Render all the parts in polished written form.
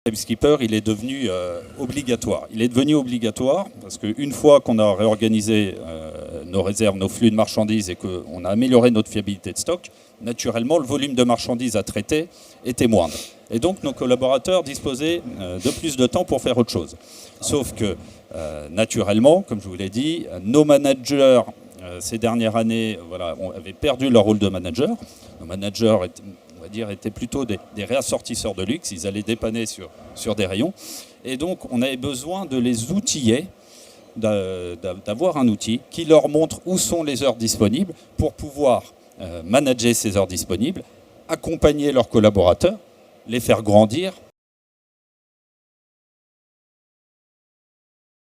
Timekeeper, il est devenu obligatoire. Il est devenu obligatoire parce qu'une fois qu'on a réorganisé nos réserves, nos flux de marchandises et qu'on a amélioré notre fiabilité de stock, naturellement, le volume de marchandises à traiter était moindre. Et donc, nos collaborateurs disposaient de plus de temps pour faire autre chose. Sauf que, naturellement, comme je vous l'ai dit, nos managers, ces dernières années, avaient perdu leur rôle de manager. Nos managers étaient plutôt des réassortisseurs de luxe. Ils allaient dépanner sur des rayons. Et donc, on avait besoin de les outiller, d'avoir un outil qui leur montre où sont les heures disponibles pour pouvoir manager ces heures disponibles, accompagner leurs collaborateurs, les faire grandir.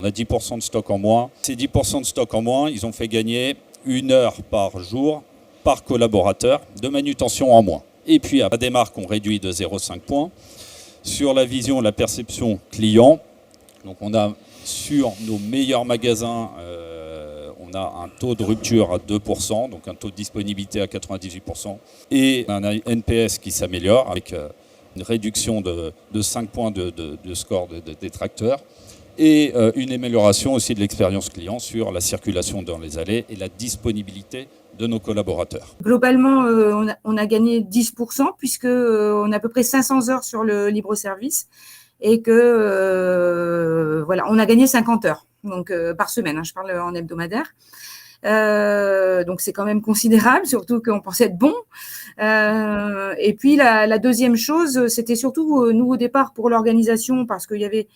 On a 10% de stock en moins. Ces 10% de stock en moins, ils ont fait gagner 1 heure par jour par collaborateur de manutention en moins. Et puis, à des marques, on réduit de 0,5 points. Sur la vision, la perception client, donc on a sur nos meilleurs magasins, on a un taux de rupture à 2%, donc un taux de disponibilité à 98%, et un NPS qui s'améliore avec une réduction de 5 points de score de détracteurs, et une amélioration aussi de l'expérience client sur la circulation dans les allées et la disponibilité de nos collaborateurs. Globalement, on a gagné 10% puisqu'on a à peu près 500 heures sur le libre-service et que on a gagné 50 heures donc, par semaine, je parle en hebdomadaire. Donc, c'est quand même considérable, surtout qu'on pensait être bon. Et puis, la deuxième chose, c'était surtout, nous, au départ, pour l'organisation, parce qu'il y avait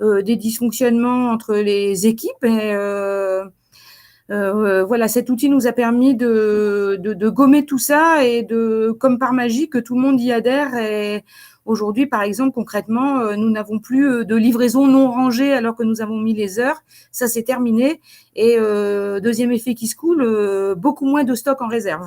des dysfonctionnements entre les équipes et cet outil nous a permis de gommer tout ça et comme par magie, que tout le monde y adhère. Et aujourd'hui, par exemple, concrètement, nous n'avons plus de livraison non rangée alors que nous avons mis les heures. Ça, c'est terminé. Et deuxième effet qui se coule, beaucoup moins de stock en réserve.